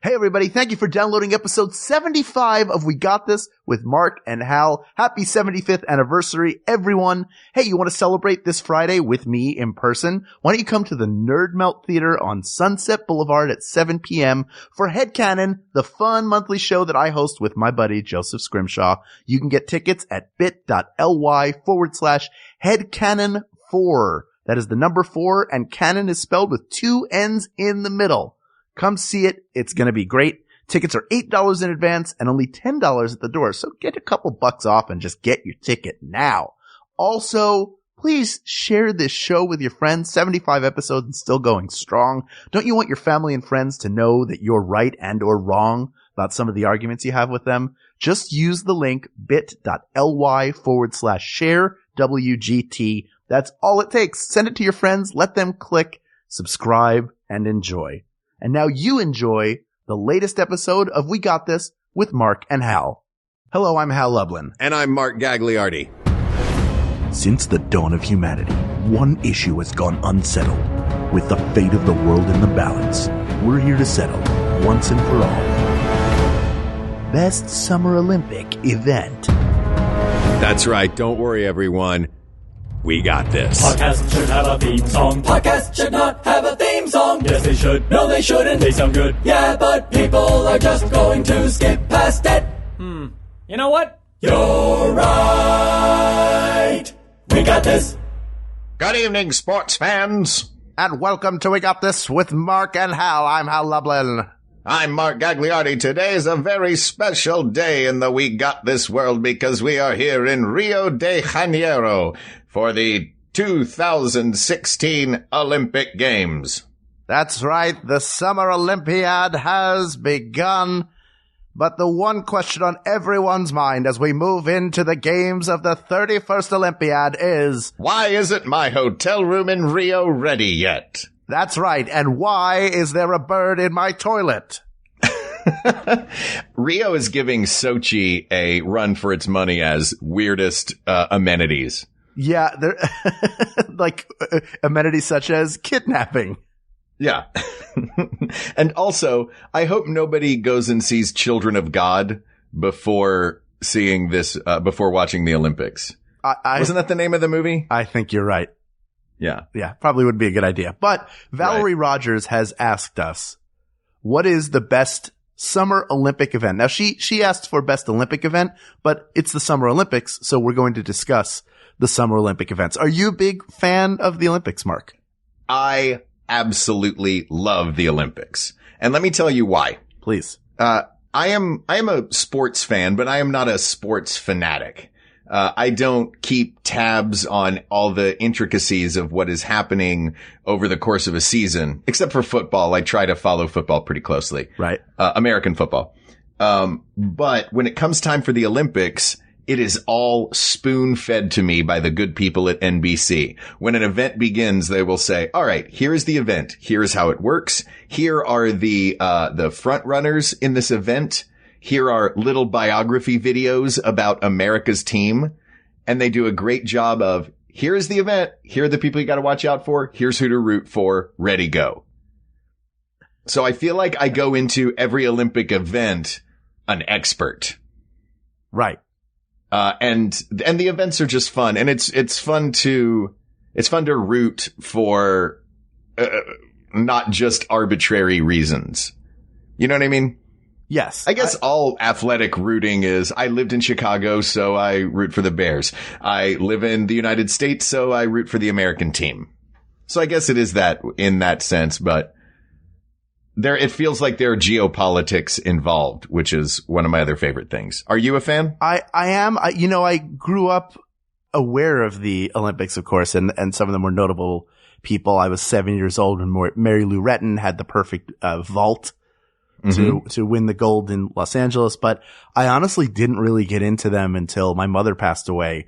Hey everybody, thank you for downloading episode 75 of We Got This with Mark and Hal. Happy 75th anniversary, everyone. Hey, you want to celebrate this Friday with me in person? Why don't you come to the Nerd Melt Theater on Sunset Boulevard at 7 p.m. for Headcanon, the fun monthly show that I host with my buddy Joseph Scrimshaw. You can get tickets at bit.ly/Headcanon4. That is the number 4, and canon is spelled with 2 N's in the middle. Come see it. It's going to be great. Tickets are $8 in advance and only $10 at the door. So get a couple bucks off and just get your ticket now. Also, please share this show with your friends. 75 episodes and still going strong. Don't you want your family and friends to know that you're right and or wrong about some of the arguments you have with them? Just use the link bit.ly/share WGT. That's all it takes. Send it to your friends. Let them click, subscribe, and enjoy. And now you enjoy the latest episode of We Got This with Mark and Hal. Hello, I'm Hal Lublin. And I'm Mark Gagliardi. Since the dawn of humanity, one issue has gone unsettled. With the fate of the world in the balance, we're here to settle, once and for all, Best Summer Olympic Event. That's right. Don't worry, everyone. We got this. Podcasts should have a theme song. Podcasts should not have a theme song. Yes, they should. No, they shouldn't. They sound good. Yeah, but people are just going to skip past it. You know what? You're right. We got this. Good evening, sports fans. And welcome to We Got This with Mark and Hal. I'm Hal Lublin. I'm Mark Gagliardi. Today is a very special day in the We Got This world because we are here in Rio de Janeiro for the 2016 Olympic Games. That's right. The Summer Olympiad has begun. But the one question on everyone's mind as we move into the games of the 31st Olympiad is, why isn't my hotel room in Rio ready yet? That's right. And why is there a bird in my toilet? Rio is giving Sochi a run for its money as weirdest amenities. Yeah, they're like amenities such as kidnapping. Yeah. And also, I hope nobody goes and sees Children of God before seeing this, before watching the Olympics. Wasn't that the name of the movie? I think you're right. Yeah. Yeah, probably would be a good idea. But Valerie Rogers has asked us, what is the best Summer Olympic event? Now, she asked for best Olympic event, but it's the Summer Olympics, so we're going to discuss the Summer Olympic events. Are you a big fan of the Olympics, Mark? I absolutely love the Olympics. And let me tell you why. Please. I am a sports fan, but I am not a sports fanatic. I don't keep tabs on all the intricacies of what is happening over the course of a season, except for football. I try to follow football pretty closely. Right. American football. But when it comes time for the Olympics, it is all spoon-fed to me by the good people at NBC. When an event begins, they will say, all right, here is the event. Here is how it works. Here are the front runners in this event. Here are little biography videos about America's team. And they do a great job of, here is the event. Here are the people you got to watch out for. Here's who to root for. Ready, go. So I feel like I go into every Olympic event an expert. Right. And the events are just fun. And it's fun to root for, not just arbitrary reasons. You know what I mean? Yes. I guess all athletic rooting is, I lived in Chicago, so I root for the Bears. I live in the United States, so I root for the American team. So I guess it is that in that sense, but it feels like there are geopolitics involved, which is one of my other favorite things. Are you a fan? I am. I grew up aware of the Olympics, of course, and some of them were notable people. I was 7 years old when Mary Lou Retton had the perfect vault to win the gold in Los Angeles. But I honestly didn't really get into them until my mother passed away,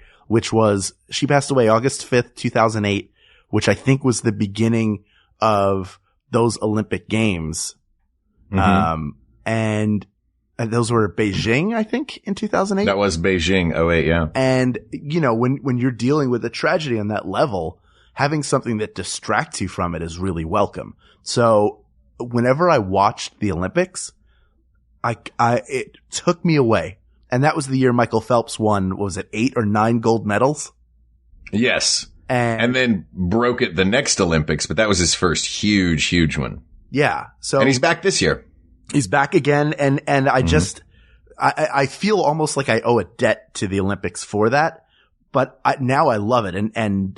she passed away August 5th, 2008, which I think was the beginning of those Olympic Games. And those were Beijing, I think, in 2008. That was Beijing, 08, yeah. And, when you're dealing with a tragedy on that level, having something that distracts you from it is really welcome. So whenever I watched the Olympics, it took me away. And that was the year Michael Phelps won, what was it, 8 or 9 gold medals? Yes. And then broke it the next Olympics, but that was his first huge one. Yeah. So, and he's back this year. He's back again. And I just, I feel almost like I owe a debt to the Olympics for that. But now I love it. And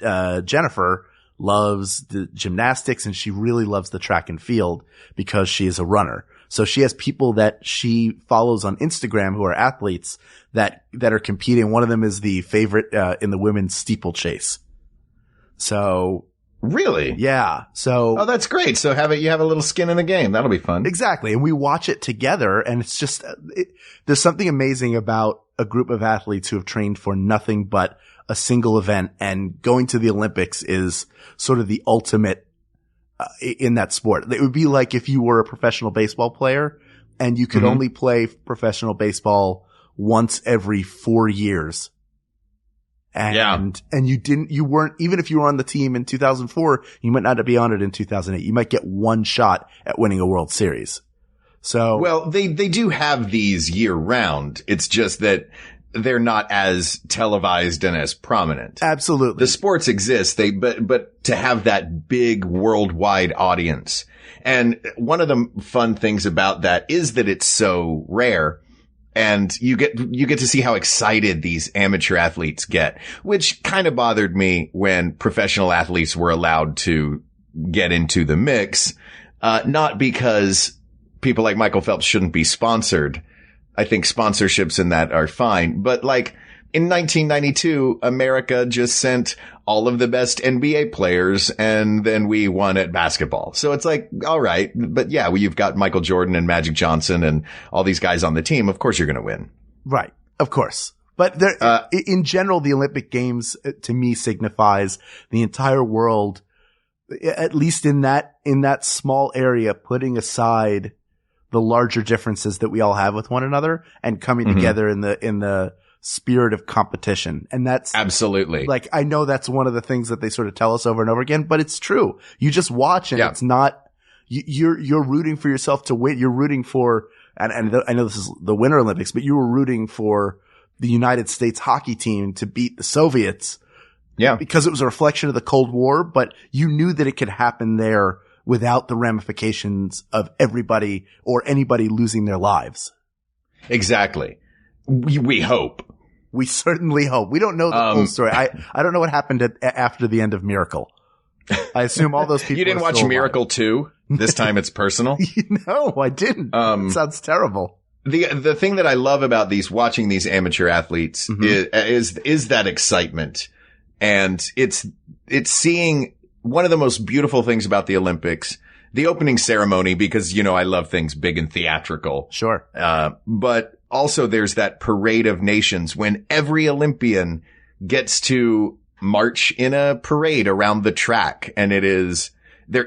Jennifer loves the gymnastics, and she really loves the track and field because she is a runner. So she has people that she follows on Instagram who are athletes that are competing. One of them is the favorite in the women's steeplechase. So really, yeah. So that's great. So you have a little skin in the game. That'll be fun. Exactly, and we watch it together, and it's just there's something amazing about a group of athletes who have trained for nothing but a single event, and going to the Olympics is sort of the ultimate in that sport. It would be like if you were a professional baseball player and you could only play professional baseball once every 4 years. And you weren't, even if you were on the team in 2004, you might not be on it in 2008. You might get one shot at winning a World Series. So, well, they do have these year round. It's just that they're not as televised and as prominent. Absolutely. The sports exist, but to have that big worldwide audience. And one of the fun things about that is that it's so rare, and you get to see how excited these amateur athletes get, which kind of bothered me when professional athletes were allowed to get into the mix. Not because people like Michael Phelps shouldn't be sponsored. I think sponsorships in that are fine. But like in 1992, America just sent all of the best NBA players, and then we won at basketball. So it's like, all right. But yeah, you've got Michael Jordan and Magic Johnson and all these guys on the team. Of course you're going to win. Right. Of course. But in general, the Olympic Games to me signifies the entire world, at least in that small area, putting aside the larger differences that we all have with one another and coming together in the spirit of competition. And that's absolutely, like, I know that's one of the things that they sort of tell us over and over again, but it's true. You just watch, and it's not, you're rooting for yourself to win. You're rooting for, and I know this is the Winter Olympics, but you were rooting for the United States hockey team to beat the Soviets. Yeah. Because it was a reflection of the Cold War, but you knew that it could happen there without the ramifications of everybody or anybody losing their lives. Exactly. We hope. We certainly hope. We don't know the full story. I don't know what happened after the end of Miracle. I assume all those people. You didn't watch Miracle 2? This time it's personal? No, I didn't. It sounds terrible. The thing that I love about watching these amateur athletes is that excitement. And it's seeing one of the most beautiful things about the Olympics, the opening ceremony, because, I love things big and theatrical. Sure. But also there's that parade of nations when every Olympian gets to march in a parade around the track. And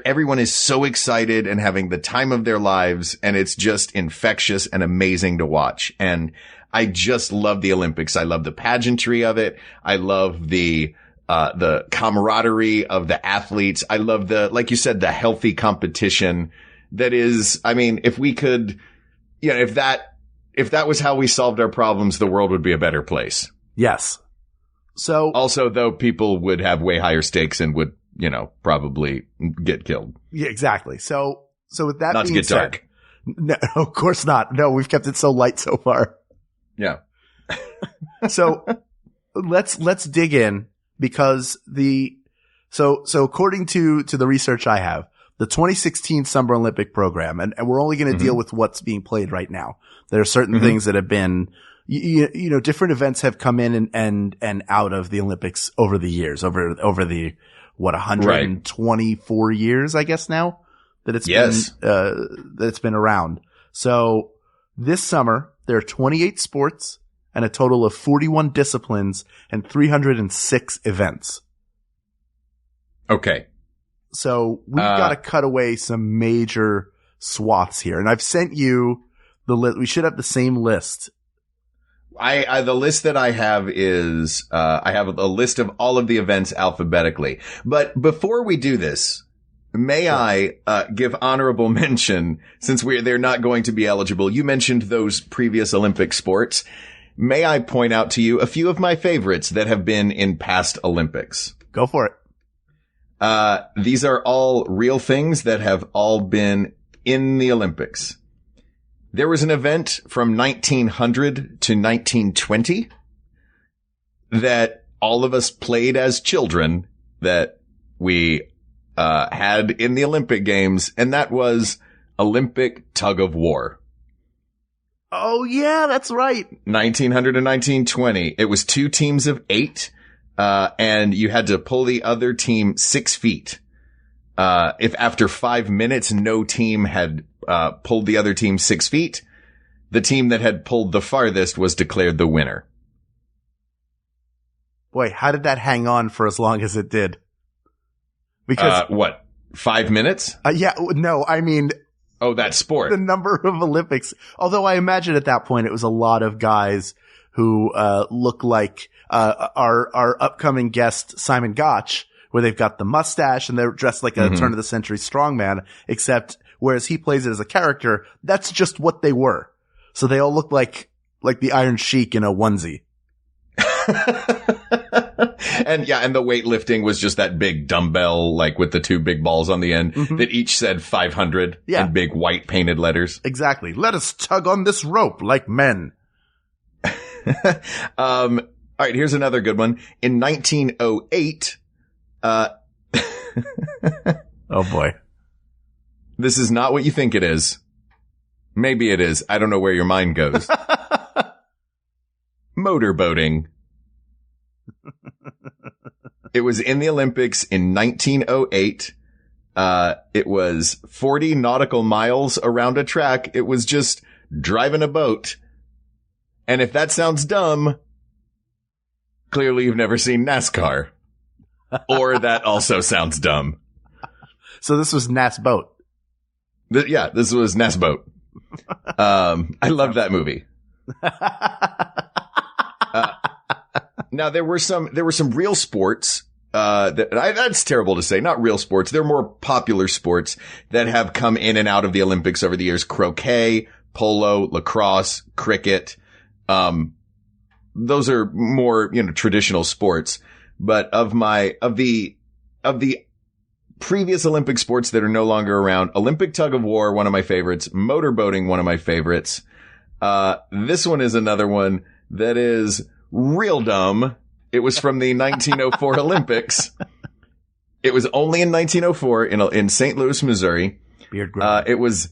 everyone is so excited and having the time of their lives. And it's just infectious and amazing to watch. And I just love the Olympics. I love the pageantry of it. I love the camaraderie of the athletes. I love like you said, the healthy competition that is, if we could, if that was how we solved our problems, the world would be a better place. Yes. So also, though, people would have way higher stakes and would, probably get killed. Yeah, exactly. So with that not being to get said, dark. No, of course not. No, we've kept it so light so far. Yeah. So let's dig in. Because so according to the research I have, the 2016 Summer Olympic program, and we're only going to deal with what's being played right now. There are certain things that have been, different events have come in and out of the Olympics over the years, over the, 124 years, I guess now that it's been around. So this summer, there are 28 sports and a total of 41 disciplines and 306 events. Okay. So we've got to cut away some major swaths here. And I've sent you the list. We should have the same list. The list that I have is, I have a list of all of the events alphabetically. But before we do this, May I give honorable mention, since they're not going to be eligible? You mentioned those previous Olympic sports. May I point out to you a few of my favorites that have been in past Olympics? Go for it. These are all real things that have all been in the Olympics. There was an event from 1900 to 1920 that all of us played as children that we had in the Olympic Games, and that was Olympic tug of war. Oh, yeah, that's right. 1900 to 1920. It was 2 teams of 8, and you had to pull the other team 6 feet. If after 5 minutes no team had pulled the other team 6 feet, the team that had pulled the farthest was declared the winner. Boy, how did that hang on for as long as it did? Because what? 5 minutes? Yeah, no, I mean, oh, that sport. The number of Olympics. Although I imagine at that point it was a lot of guys who look like our upcoming guest Simon Gotch, where they've got the mustache and they're dressed like a turn of the century strongman, except whereas he plays it as a character, that's just what they were. So they all look like the Iron Sheik in a onesie. And the weightlifting was just that big dumbbell, like with the 2 big balls on the end that each said 500 in big white painted letters. Exactly. Let us tug on this rope like men. All right. Here's another good one. In 1908, oh boy. This is not what you think it is. Maybe it is. I don't know where your mind goes. Motorboating. It was in the Olympics in 1908. It was 40 nautical miles around a track. It was just driving a boat. And if that sounds dumb, clearly you've never seen NASCAR. Or that also sounds dumb. So this was NAS Boat. This was NAS Boat. I love that movie. Now there were some real sports, that's terrible to say, not real sports. They're more popular sports that have come in and out of the Olympics over the years. Croquet, polo, lacrosse, cricket. Those are more, traditional sports. But of the previous Olympic sports that are no longer around, Olympic tug of war, one of my favorites, motorboating, one of my favorites. This one is another one that is real dumb. It was from the 1904 Olympics. It was only in 1904 in St. Louis, Missouri. Beard growing. It was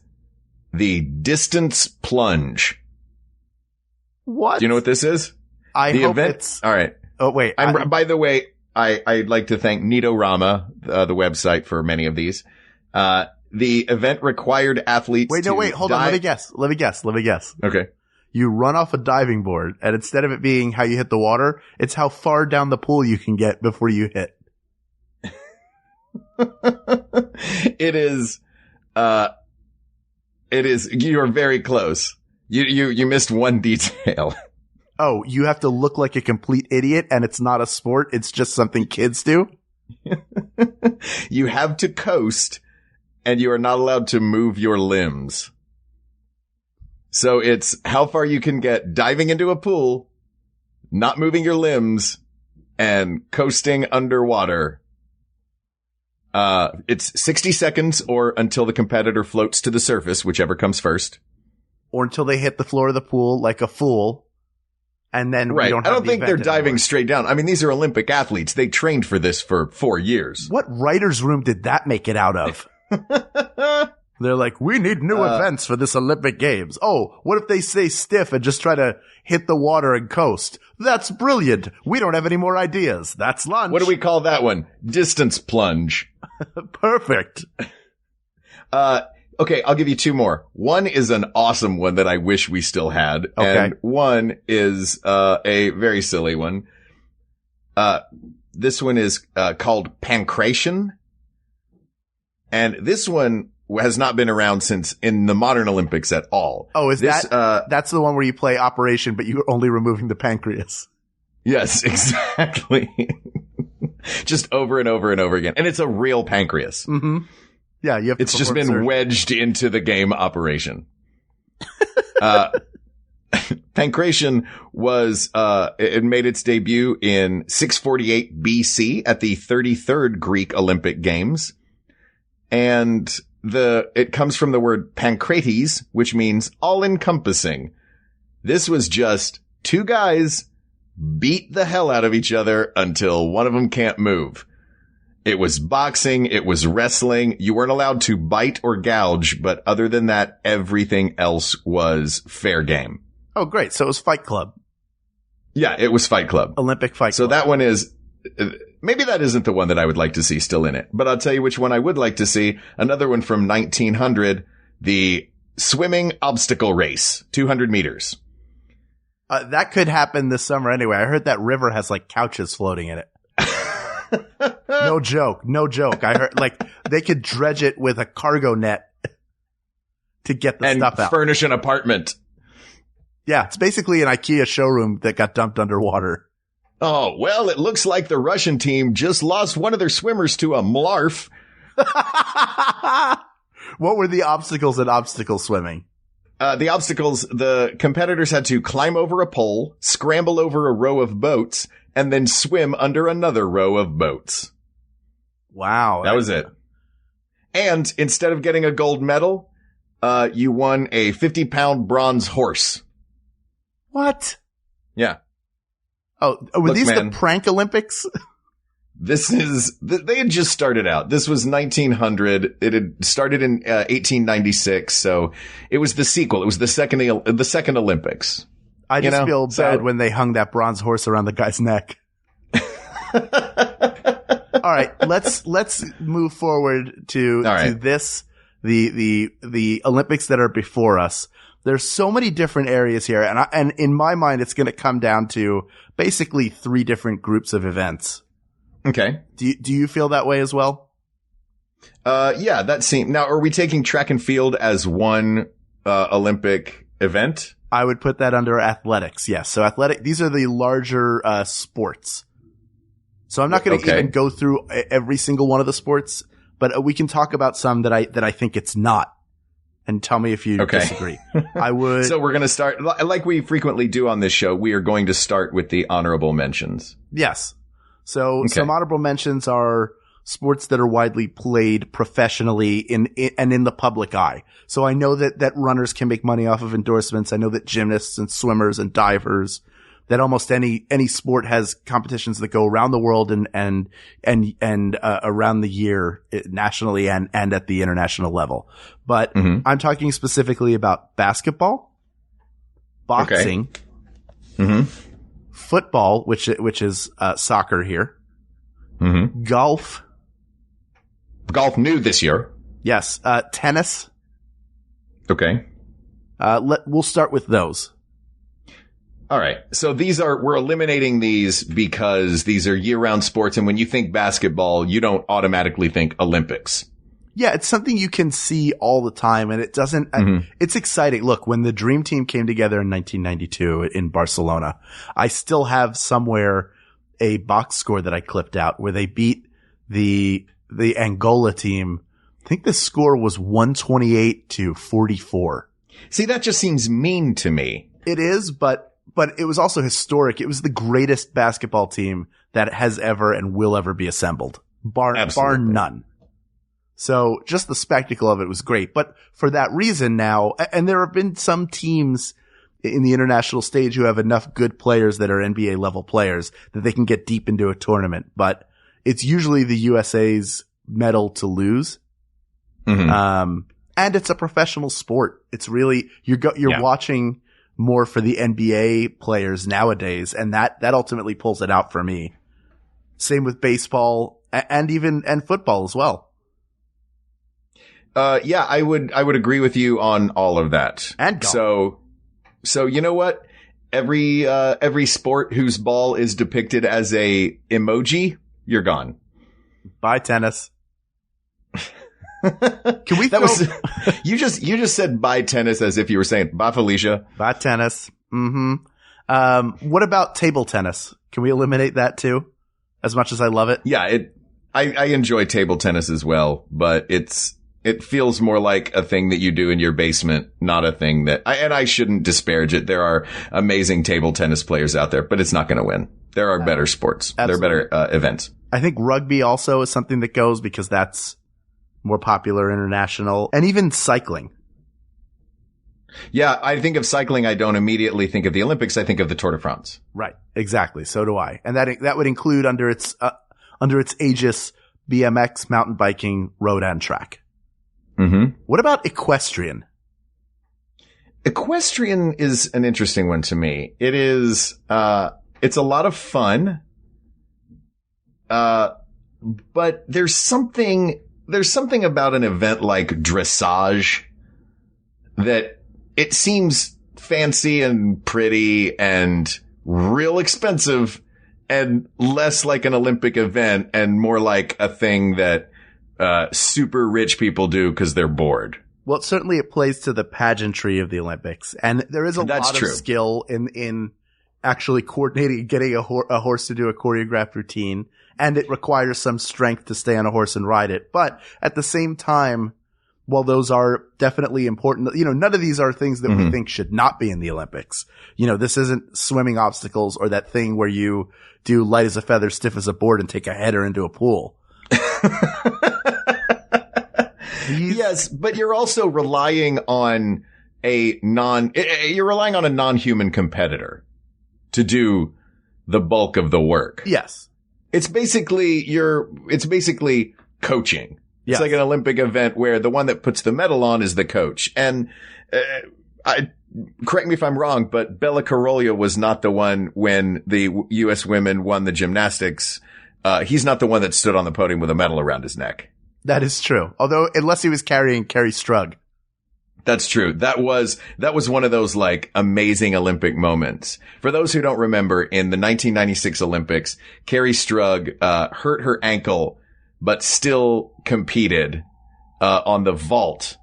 the distance plunge. What? Do you know what this is? I hope it's... All right. Oh, wait. By the way, I'd like to thank Nito-Rama, the website for many of these. The event required athletes hold on. Let me guess. Okay. You run off a diving board, and instead of it being how you hit the water, it's how far down the pool you can get before you hit. It is, you're very close. You missed one detail. Oh, you have to look like a complete idiot, and it's not a sport, it's just something kids do? You have to coast, and you are not allowed to move your limbs. So it's how far you can get diving into a pool, not moving your limbs, and coasting underwater. It's 60 seconds or until the competitor floats to the surface, whichever comes first. Or until they hit the floor of the pool like a fool. And then right. We don't have I don't think they're diving anymore. Straight down. I mean, these are Olympic athletes. They trained for this for 4 years. What writer's room did that make it out of? They're like, we need new events for this Olympic Games. Oh, what if they stay stiff and just try to hit the water and coast? That's brilliant. We don't have any more ideas. That's lunch. What do we call that one? Distance plunge. Perfect. Okay, I'll give you 2 more. One is an awesome one that I wish we still had. Okay. And one is a very silly one. This one is called pancration. And this one has not been around since in the modern Olympics at all. Oh, that's the one where you play Operation, but you're only removing the pancreas. Yes, exactly. Just over and over and over again. And it's a real pancreas. Mm-hmm. Yeah, you have to It's just perform been surgery. wedged into the game operation. Pancration was, it made its debut in 648 BC at the 33rd Greek Olympic Games. And it comes from the word pancrates, which means all encompassing. This was just two guys beat the hell out of each other until one of them can't move. It was boxing. It was wrestling. You weren't allowed to bite or gouge, but other than that, everything else was fair game. Oh, great. So it was Fight Club. Yeah, it was Fight Club. Olympic Fight Club. So that one is, maybe that isn't the one that I would like to see still in it, but I'll tell you which one I would like to see. Another one from 1900, the swimming obstacle race, 200 meters. That could happen this summer anyway. I heard that river has like couches floating in it. No joke. I heard like they could dredge it with a cargo net to get the stuff out. And furnish an apartment. Yeah, it's basically an IKEA showroom that got dumped underwater. Oh, well, it looks like the Russian team just lost one of their swimmers to a mlarf. What were the obstacles in obstacle swimming? The obstacles, the competitors had to climb over a pole, scramble over a row of boats, and then swim under another row of boats. Wow. That was it. And instead of getting a gold medal, you won a 50-pound bronze horse. What? Yeah. Oh, were Look, these man, the prank Olympics? They had just started out. This was 1900. It had started in 1896. So it was the sequel. It was the second Olympics. I just feel bad when they hung that bronze horse around the guy's neck. All right, let's move forward to this, the Olympics that are before us. There's so many different areas here, and in my mind, it's going to come down to basically 3 different groups of events. Okay. Do you feel that way as well? Yeah, that seems. Now, are we taking track and field as one Olympic event? I would put that under athletics. Yes. So these are the larger sports. So I'm not going to even go through every single one of the sports, but we can talk about some that I think it's not. And tell me if you disagree. I would. So we're going to start, like we frequently do on this show, we are going to start with the honorable mentions. Yes. So some honorable mentions are sports that are widely played professionally and in the public eye. So I know that runners can make money off of endorsements. I know that gymnasts and swimmers and divers, that almost any sport has competitions that go around the world and around the year nationally and at the international level. But I'm talking specifically about basketball, boxing, football, which is soccer here, golf. Golf new this year. Yes. Tennis. Okay. We'll start with those. All right. So we're eliminating these because these are year-round sports. And when you think basketball, you don't automatically think Olympics. Yeah, it's something you can see all the time, and it doesn't, it's exciting. Look, when the Dream Team came together in 1992 in Barcelona, I still have somewhere a box score that I clipped out where they beat the Angola team. I think the score was 128-44. See, that just seems mean to me. It is, but it was also historic. It was the greatest basketball team that has ever and will ever be assembled, bar none. So just the spectacle of it was great. But for that reason now, and there have been some teams in the international stage who have enough good players that are NBA level players that they can get deep into a tournament. But it's usually the USA's medal to lose. And it's a professional sport. It's really, you're watching more for the NBA players nowadays. And that ultimately pulls it out for me. Same with baseball and football as well. Yeah, I would agree with you on all of that. And golf. So you know what? Every sport whose ball is depicted as a emoji, you're gone. Bye, tennis. Can we you just said bye tennis as if you were saying bye Felicia. Bye tennis. What about table tennis? Can we eliminate that too? As much as I love it? Yeah, I enjoy table tennis as well, but it's It feels more like a thing that you do in your basement, not a thing that and I shouldn't disparage it. There are amazing table tennis players out there, but it's not going to win. There are better sports. Absolutely. There are better events. I think rugby also is something that goes because that's more popular international, and even cycling. Yeah, I think of cycling. I don't immediately think of the Olympics. I think of the Tour de France. Right. Exactly. So do I. And that would include under its aegis BMX, mountain biking, road and track. Mm-hmm. What about equestrian? Equestrian is an interesting one to me. It is, it's a lot of fun. But there's something about an event like dressage that it seems fancy and pretty and real expensive and less like an Olympic event and more like a thing that super rich people do because they're bored. Well, certainly it plays to the pageantry of the Olympics, and there is a lot of skill in actually coordinating, getting a horse to do a choreographed routine, and it requires some strength to stay on a horse and ride it. But at the same time, while those are definitely important, none of these are things that we think should not be in the Olympics. This isn't swimming obstacles or that thing where you do light as a feather, stiff as a board and take a header into a pool. Yes, but you're also relying on a non-human competitor to do the bulk of the work. Yes. It's basically coaching. It's like an Olympic event where the one that puts the medal on is the coach. And, correct me if I'm wrong, but Bella Carollo was not the one when the U.S. women won the gymnastics. He's not the one that stood on the podium with a medal around his neck. That is true. Although, unless he was carrying Kerry Strug. That's true. That was one of those amazing Olympic moments. For those who don't remember, in the 1996 Olympics, Kerry Strug, hurt her ankle, but still competed, on the vault.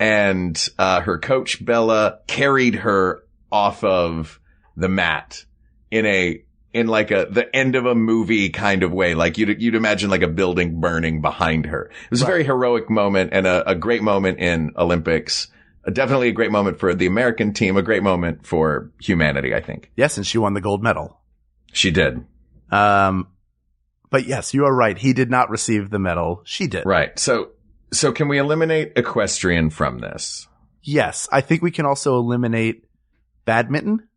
And, her coach Bella carried her off of the mat in the end of a movie kind of way. Like you'd imagine a building burning behind her. It was a very heroic moment and a great moment in Olympics. Definitely a great moment for the American team, a great moment for humanity, I think. Yes, and she won the gold medal. She did. But yes, you are right. He did not receive the medal. She did. Right. So can we eliminate equestrian from this? Yes. I think we can also eliminate badminton,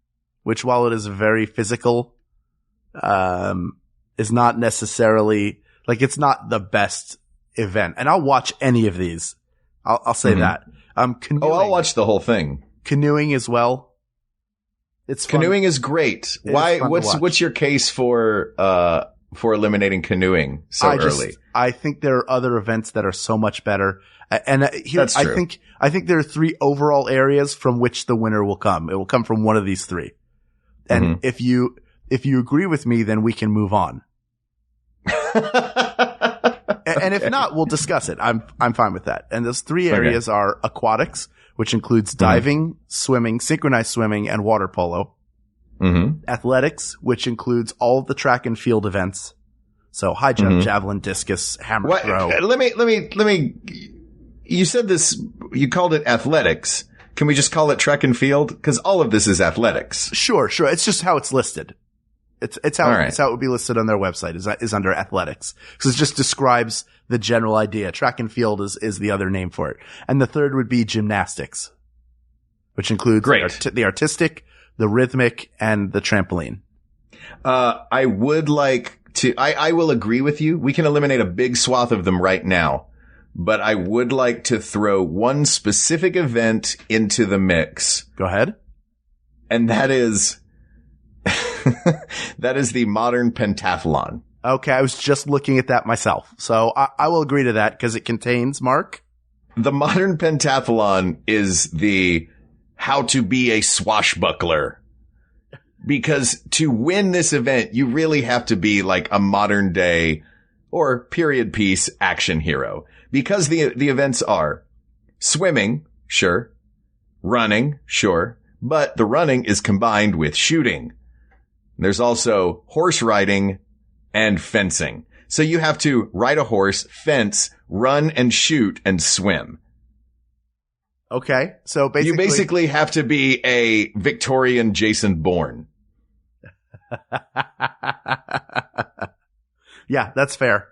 which while it is very physical, is not necessarily it's not the best event. And I'll watch any of these. I'll say that. Canoeing. I'll watch the whole thing. Canoeing as well. It's fun. Canoeing is great. Why? What's your case for eliminating canoeing early? I think there are other events that are so much better. And here, That's true. I think there are three overall areas from which the winner will come. It will come from one of these three. And if you agree with me, then we can move on. And if not, we'll discuss it. I'm fine with that. And those three areas are aquatics, which includes diving, swimming, synchronized swimming, and water polo. Athletics, which includes all of the track and field events. So high jump, javelin, discus, hammer throw. Let me, you said this, you called it athletics. Can we just call it track and field? Because all of this is athletics. Sure. It's just how it's listed. It's how it would be listed on their website is under athletics. Because it just describes the general idea. Track and field is the other name for it. And the third would be gymnastics, which includes the artistic, the rhythmic, and the trampoline. I would like to, I will agree with you. We can eliminate a big swath of them right now. But I would like to throw one specific event into the mix. Go ahead. And that is the modern pentathlon. Okay, I was just looking at that myself. So I will agree to that because it contains, Mark? The modern pentathlon is the how to be a swashbuckler. Because to win this event, you really have to be a modern day or period piece action hero. Because the events are swimming, sure. Running, sure. But the running is combined with shooting. There's also horse riding and fencing. So you have to ride a horse, fence, run and shoot and swim. Okay. So you basically have to be a Victorian Jason Bourne. Yeah, that's fair.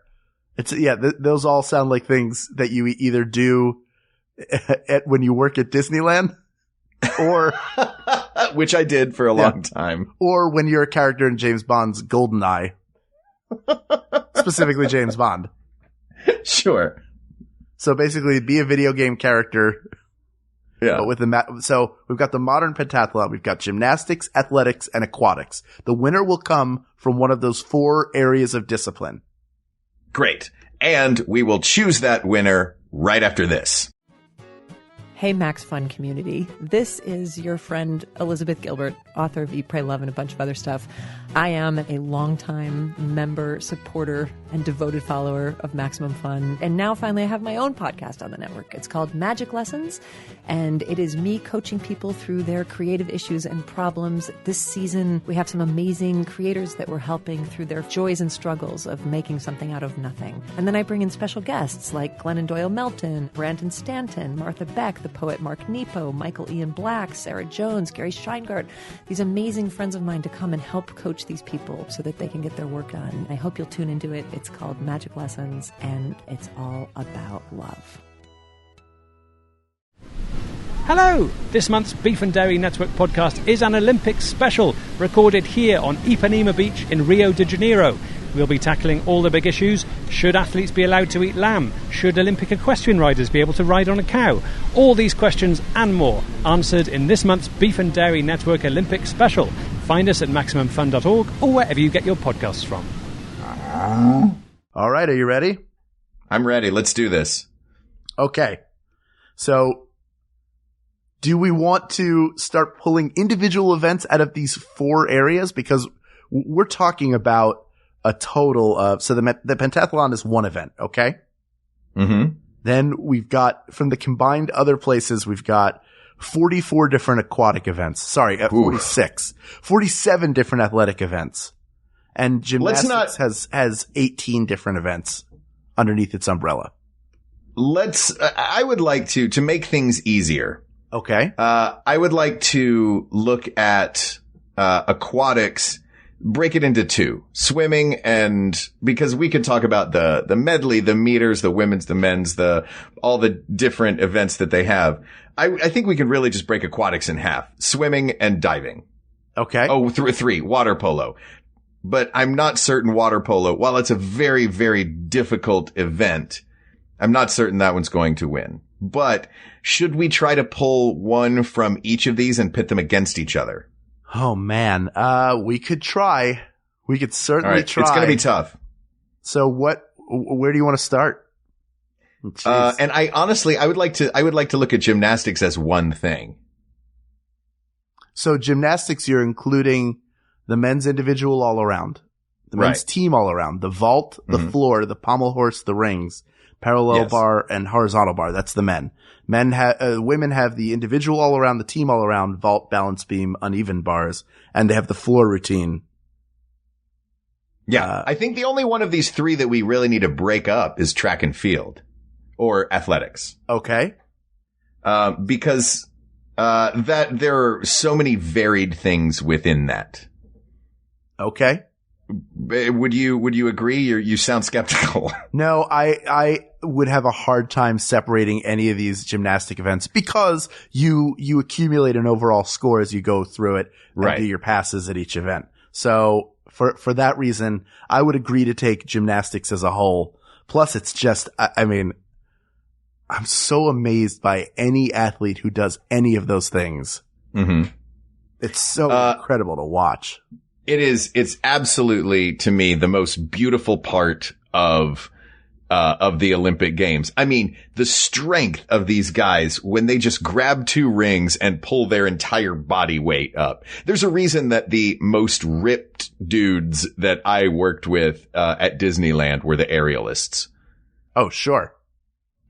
Those all sound like things that you either do when you work at Disneyland or which I did for a long time, or when you're a character in James Bond's GoldenEye, specifically James Bond. Sure. So basically be a video game character. Yeah. But with so we've got the modern pentathlon, we've got gymnastics, athletics, and aquatics. The winner will come from one of those 4 areas of discipline. Great. And we will choose that winner right after this. Hey, Max Fun community. This is your friend Elizabeth Gilbert, author of Eat, Pray, Love, and a bunch of other stuff. I am a longtime member, supporter, and devoted follower of Maximum Fun. And now finally I have my own podcast on the network. It's called Magic Lessons, and it is me coaching people through their creative issues and problems. This season, we have some amazing creators that we're helping through their joys and struggles of making something out of nothing. And then I bring in special guests like Glennon Doyle Melton, Brandon Stanton, Martha Beck, the poet Mark Nepo, Michael Ian Black, Sarah Jones, Gary Sheingart, these amazing friends of mine to come and help coach these people so that they can get their work done. I hope you'll tune into it. It's called Magic Lessons, and it's all about love. Hello! This month's Beef and Dairy Network podcast is an Olympics special, recorded here on Ipanema Beach in Rio de Janeiro. We'll be tackling all the big issues. Should athletes be allowed to eat lamb? Should Olympic equestrian riders be able to ride on a cow? All these questions and more answered in this month's Beef and Dairy Network Olympic special. Find us at MaximumFun.org or wherever you get your podcasts from. All right, are you ready? I'm ready. Let's do this. Okay. So, do we want to start pulling individual events out of these 4 areas? Because we're talking about a total of, so the pentathlon is 1 event, okay? Mm-hmm. Then we've got, from the combined other places, we've got 44 different aquatic events. Sorry, 46. 47 different athletic events. And gymnastics has 18 different events underneath its umbrella. I would like to make things easier. Okay. I would like to look at, aquatics, break it into 2, swimming, and because we could talk about the medley, the meters, the women's, the men's, all the different events that they have. I think we can really just break aquatics in half, swimming and diving. Okay. Oh, 3, water polo. But I'm not certain water polo, while it's a very, very difficult event, I'm not certain that one's going to win. But should we try to pull one from each of these and pit them against each other? Oh man, we could try. We could certainly try. It's going to be tough. So where do you want to start? And I would like to look at gymnastics as one thing. So gymnastics, you're including the men's individual all around, the men's team all around, the vault, the floor, the pommel horse, the rings, parallel bar, and horizontal bar. That's the men. Women have the individual all around, the team all around, vault, balance beam, uneven bars, and they have the floor routine. Yeah. I think the only one of these 3 that we really need to break up is track and field or athletics. Okay. Because, that there are so many varied things within that. Okay. Would you agree? You sound skeptical. No, I would have a hard time separating any of these gymnastic events because you accumulate an overall score as you go through it and do your passes at each event. So for that reason, I would agree to take gymnastics as a whole. Plus it's just, I mean, I'm so amazed by any athlete who does any of those things. Mm-hmm. It's so incredible to watch. It's absolutely, to me, the most beautiful part of the Olympic Games. I mean, the strength of these guys when they just grab 2 rings and pull their entire body weight up. There's a reason that the most ripped dudes that I worked with, at Disneyland were the aerialists. Oh, sure.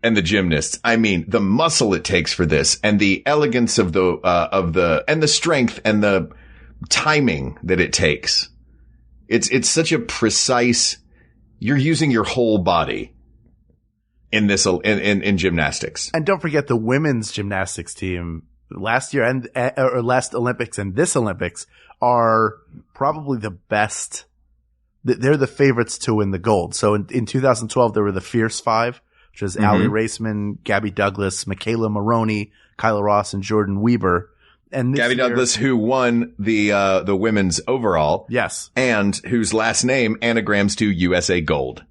And the gymnasts. I mean, the muscle it takes for this and the elegance of and the strength and the timing that it takes. It's such a precise You're using your whole body in this, in gymnastics. And don't forget the women's gymnastics team last year or last Olympics and this Olympics are probably the best. They're the favorites to win the gold. So in 2012, there were the Fierce Five, which was Allie Raceman, Gabby Douglas, Michaela Maroney, Kyla Ross, and Jordan Weber. And Gabby Douglas, who won the women's overall. Yes. And whose last name anagrams to USA Gold.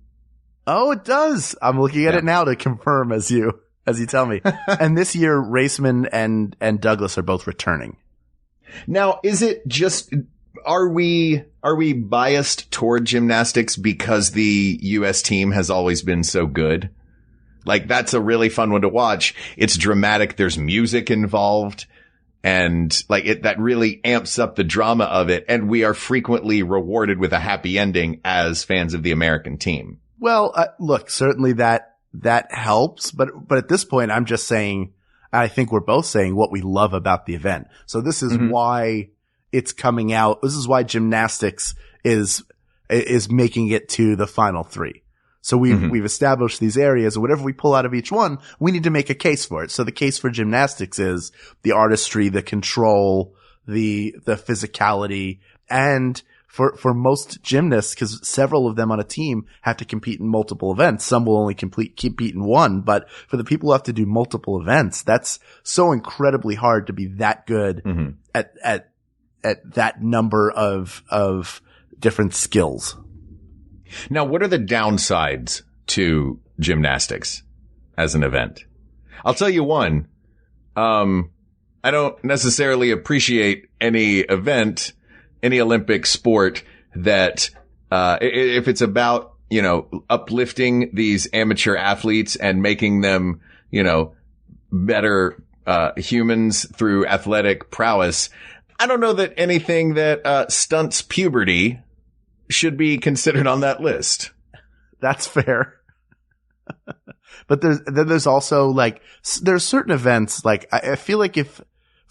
Oh, it does. I'm looking at it now to confirm as you tell me. And this year, Raceman and Douglas are both returning. Now, is it just, are we biased toward gymnastics because the U.S. team has always been so good? Like, that's a really fun one to watch. It's dramatic. There's music involved. And like that really amps up the drama of it. And we are frequently rewarded with a happy ending as fans of the American team. Well, look, certainly that helps. But at this point, I'm just saying, I think we're both saying what we love about the event. So this is why it's coming out. This is why gymnastics is making it to the final three. So we've established these areas, and whatever we pull out of each one, we need to make a case for it. So the case for gymnastics is the artistry, the control, the physicality, and for most gymnasts, because several of them on a team have to compete in multiple events. Some will only compete in one, but for the people who have to do multiple events, that's so incredibly hard to be that good at that number of different skills. Now, what are the downsides to gymnastics as an event? I'll tell you one. I don't necessarily appreciate any event, any Olympic sport that, if it's about, uplifting these amateur athletes and making them, better, humans through athletic prowess. I don't know that anything that, stunts puberty should be considered on that list. That's fair. But there's also there's certain events, I feel like if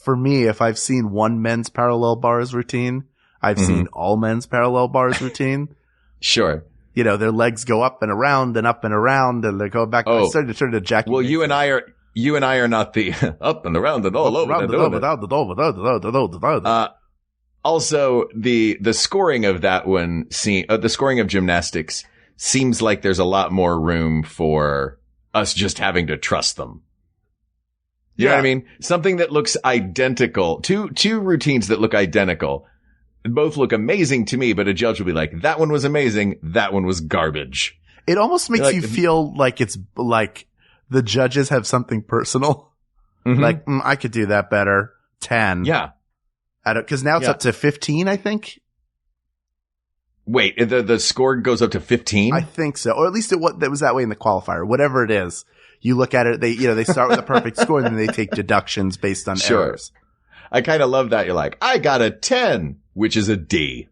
I've seen one men's parallel bars routine, I've seen all men's parallel bars routine. Sure. Their legs go up and around and they go back. Oh. I started to turn to Jackie. Well, you and I are not the up and around and all over. Also, the scoring of that one the scoring of gymnastics seems like there's a lot more room for us just having to trust them. You know what I mean? Something that looks identical, two routines that look identical, both look amazing to me, but a judge will be like, that one was amazing, that one was garbage. It almost makes you feel like it's like the judges have something personal. I could do that better. 10. Yeah. Because now it's up to 15, I think. Wait, the score goes up to 15? I think so. Or at least it was that way in the qualifier. Whatever it is, you look at it, they start with a perfect score and then they take deductions based on errors. I kind of love that. You're like, I got a 10, which is a D.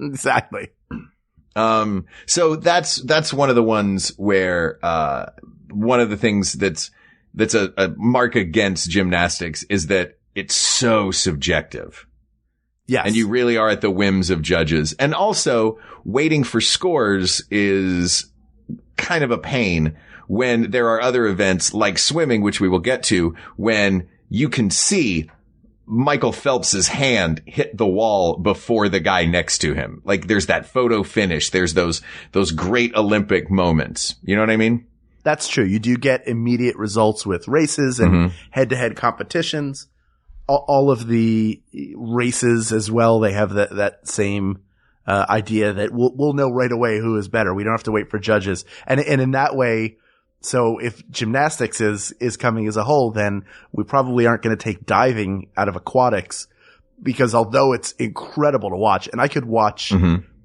Exactly. So that's one of the ones where, one of the things that's a mark against gymnastics is that it's so subjective. Yes. And you really are at the whims of judges. And also, waiting for scores is kind of a pain when there are other events like swimming, which we will get to, when you can see Michael Phelps's hand hit the wall before the guy next to him. Like, there's that photo finish. There's those great Olympic moments. You know what I mean? That's true. You do get immediate results with races and head-to-head competitions. All of the races as well, they have that same idea that we'll know right away who is better. We don't have to wait for judges. And in that way, so if gymnastics is coming as a whole, then we probably aren't going to take diving out of aquatics, because although it's incredible to watch, and I could watch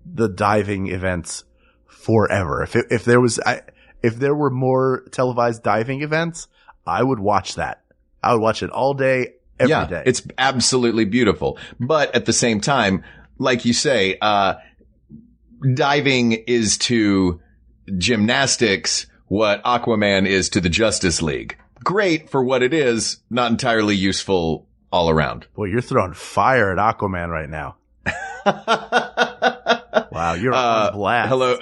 the diving events forever. If there were more televised diving events, I would watch that. I would watch it all day. Every day. It's absolutely beautiful. But at the same time, like you say, diving is to gymnastics what Aquaman is to the Justice League. Great for what it is, not entirely useful all around. Boy, you're throwing fire at Aquaman right now. Wow, you're on blast. Hello.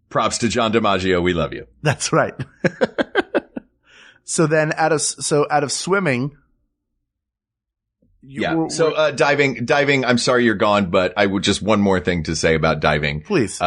Props to John DiMaggio. We love you. That's right. So then out of swimming. Diving. I'm sorry you're gone, but I would just one more thing to say about diving. Please.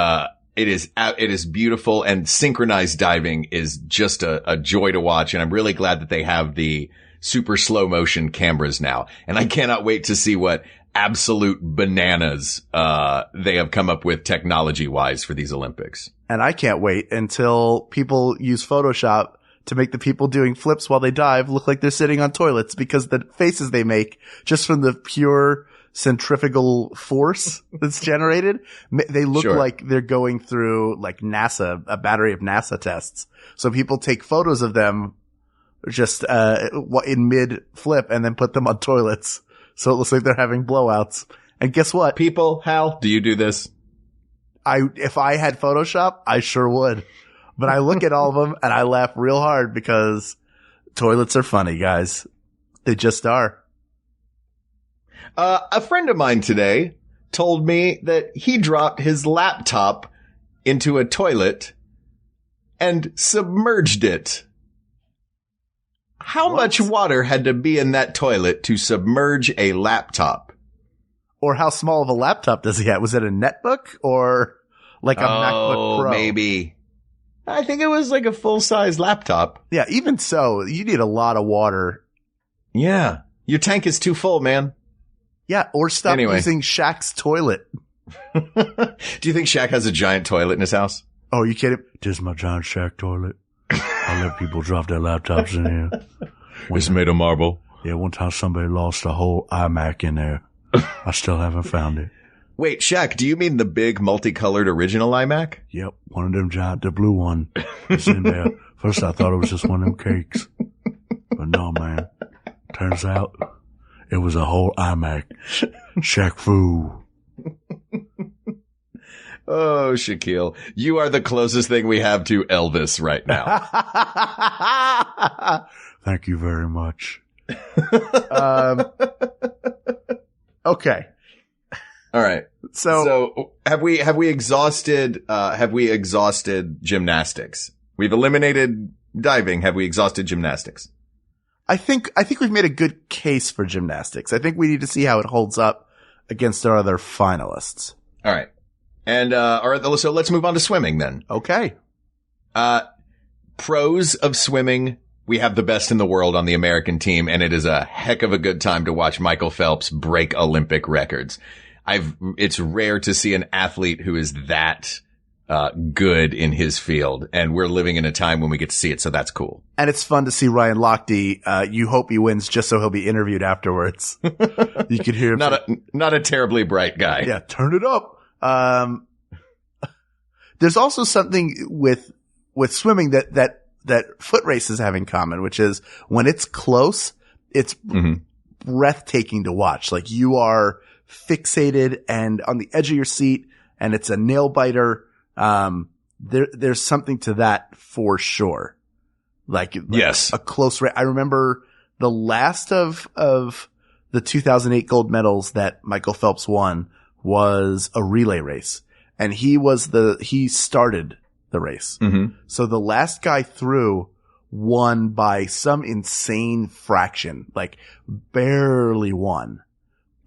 It is beautiful, and synchronized diving is just a joy to watch. And I'm really glad that they have the super slow motion cameras now. And I cannot wait to see what absolute bananas, they have come up with technology wise for these Olympics. And I can't wait until people use Photoshop to make the people doing flips while they dive look like they're sitting on toilets, because the faces they make just from the pure centrifugal force that's generated, they look like they're going through like NASA, a battery of NASA tests. So people take photos of them just in mid flip and then put them on toilets. So it looks like they're having blowouts. And guess what? People, Hal, do you do this? If I had Photoshop, I sure would. But I look at all of them and I laugh real hard because toilets are funny, guys. They just are. A friend of mine today told me that he dropped his laptop into a toilet and submerged it. How much water had to be in that toilet to submerge a laptop? Or how small of a laptop does he have? Was it a netbook or like a MacBook Pro? Maybe. I think it was like a full-size laptop. Yeah, even so, you need a lot of water. Yeah. Your tank is too full, man. Yeah, or stop using Shaq's toilet. Do you think Shaq has a giant toilet in his house? Oh, you kidding? This is my giant Shaq toilet. I let people drop their laptops in here. It's made of marble. Yeah, one time somebody lost a whole iMac in there. I still haven't found it. Wait, Shaq, do you mean the big multicolored original iMac? Yep, one of them giant, the blue one. It's in there. First I thought it was just one of them cakes. But no, man. Turns out it was a whole iMac. Shaq Fu. Oh, Shaquille, you are the closest thing we have to Elvis right now. Thank you very much. Okay. All right. So have we exhausted gymnastics? We've eliminated diving. Have we exhausted gymnastics? I think we've made a good case for gymnastics. I think we need to see how it holds up against our other finalists. All right. And, so let's move on to swimming then. Okay. Pros of swimming. We have the best in the world on the American team, and it is a heck of a good time to watch Michael Phelps break Olympic records. It's rare to see an athlete who is that good in his field, and we're living in a time when we get to see it, so that's cool. And it's fun to see Ryan Lochte. You hope he wins just so he'll be interviewed afterwards. You could hear him. Not a terribly bright guy. Yeah, turn it up. There's also something with swimming that foot races have in common, which is when it's close, it's breathtaking to watch. Like you are fixated and on the edge of your seat, and it's a nail biter. There's something to that for sure. Like yes, a close race. I remember the last of the 2008 gold medals that Michael Phelps won was a relay race, and he started the race. Mm-hmm. So the last guy through won by some insane fraction, like barely won.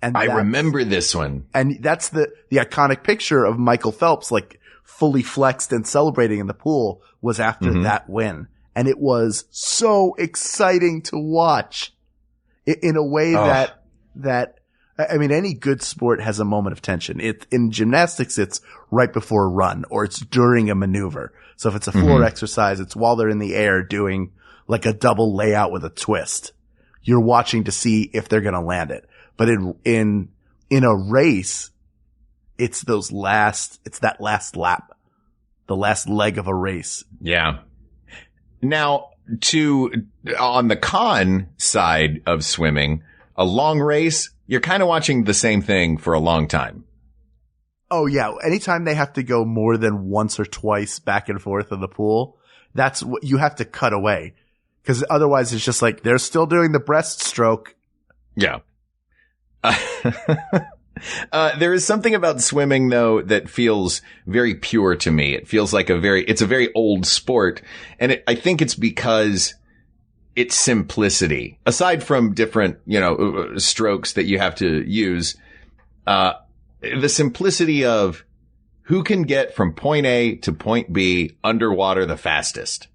And I remember this one. And that's the iconic picture of Michael Phelps, like fully flexed and celebrating in the pool, was after that win. And it was so exciting to watch in a way that, I mean, any good sport has a moment of tension. In gymnastics, it's right before a run or it's during a maneuver. So if it's a floor exercise, it's while they're in the air doing like a double layout with a twist. You're watching to see if they're going to land it. But in a race, it's that last lap, the last leg of a race. Yeah. Now, on the con side of swimming, a long race, you're kind of watching the same thing for a long time. Oh yeah. Anytime they have to go more than once or twice back and forth in the pool, that's what you have to cut away. Cause otherwise it's just like they're still doing the breaststroke. Yeah. There is something about swimming though that feels very pure to me. It feels like it's a very old sport. And I think it's because it's simplicity. Aside from different, strokes that you have to use, the simplicity of who can get from point A to point B underwater the fastest.